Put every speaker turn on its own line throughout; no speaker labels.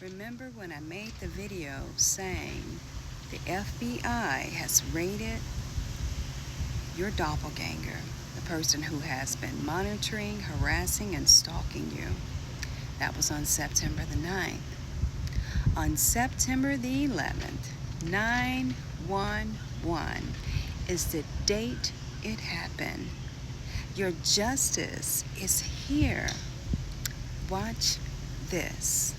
Remember when I made the video saying the FBI has raided your doppelganger, the person who has been monitoring, harassing, and stalking you? That was on September the 9th. On September the 11th, 9/11 is the date it happened. Your justice is here. Watch this.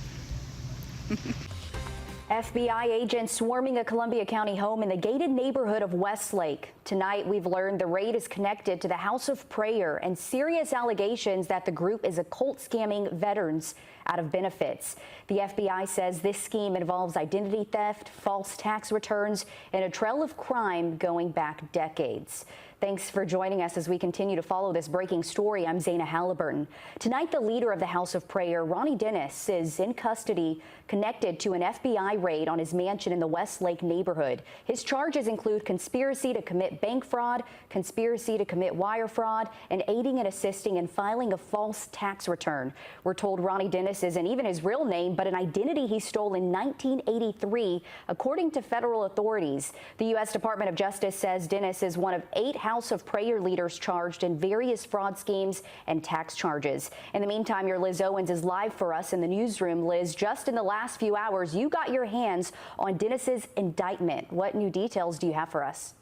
FBI agents swarming a Columbia County home in the gated neighborhood of Westlake. Tonight, we've learned the raid is connected to the House of Prayer and serious allegations that the group is occult scamming veterans out of benefits. The FBI says this scheme involves identity theft, false tax returns, and a trail of crime going back decades. Thanks for joining us as we continue to follow this breaking story. I'm Zaina Halliburton. Tonight, the leader of the House of Prayer, Ronnie Dennis, is in custody connected to an FBI raid on his mansion in the Westlake neighborhood. His charges include conspiracy to commit bank fraud, conspiracy to commit wire fraud, and aiding and assisting in filing a false tax return. We're told Ronnie Dennis isn't even his real name, but an identity he stole in 1983, according to federal authorities. The U.S. Department of Justice says Dennis is one of 8 House of Prayer leaders charged in various fraud schemes and tax charges. In the meantime, your Liz Owens is live for us in the newsroom. Liz, just in the last few hours, you got your hands on Dennis's indictment. What new details do you have for us?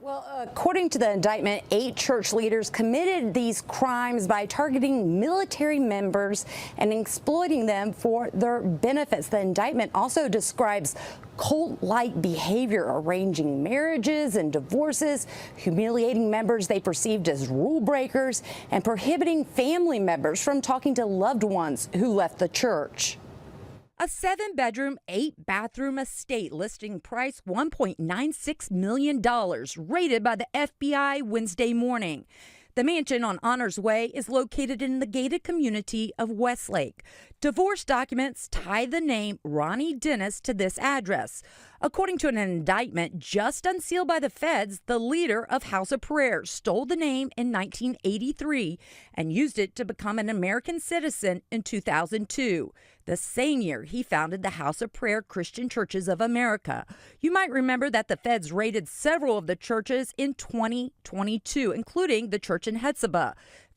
Well, according to the indictment, 8 church leaders committed these crimes by targeting military members and exploiting them for their benefits. The indictment also describes cult-like behavior, arranging marriages and divorces, humiliating members they perceived as rule breakers, and prohibiting family members from talking to loved ones who left the church.
A 7-bedroom, 8-bathroom estate listing price $1.96 million, raided by the FBI Wednesday morning. The mansion on Honors Way is located in the gated community of Westlake. Divorce documents tie the name Ronnie Dennis to this address. According to an indictment just unsealed by the feds, the leader of House of Prayer stole the name in 1983 and used it to become an American citizen in 2002. The same year, he founded the House of Prayer Christian Churches of America. You might remember that the feds raided several of the churches in 2022, including the church in Hetzibah.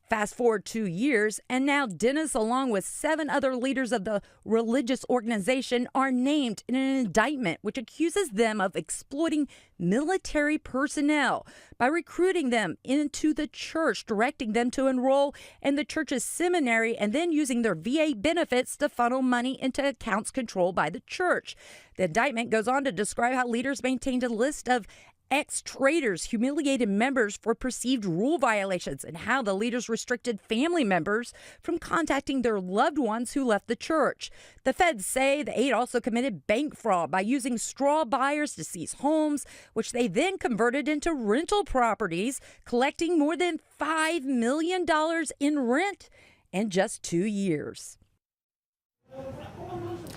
Fast forward 2 years, and now Dennis, along with 7 other leaders of the religious organization, are named in an indictment which accuses them of exploiting military personnel by recruiting them into the church, directing them to enroll in the church's seminary, and then using their VA benefits to funnel money into accounts controlled by the church. The indictment goes on to describe how leaders maintained a list of ex-traitors humiliated members for perceived rule violations and how the leaders restricted family members from contacting their loved ones who left the church. The feds say the 8 also committed bank fraud by using straw buyers to seize homes, which they then converted into rental properties, collecting more than $5 million in rent in just 2 years.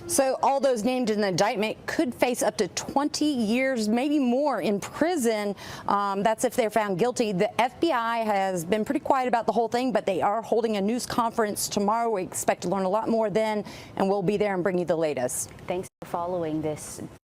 So all those named in the indictment could face up to 20 years, maybe more, in prison. That's if they're found guilty. The FBI has been pretty quiet about the whole thing, but they are holding a news conference tomorrow. We expect to learn a lot more then, and we'll be there and bring you the latest.
Thanks for following this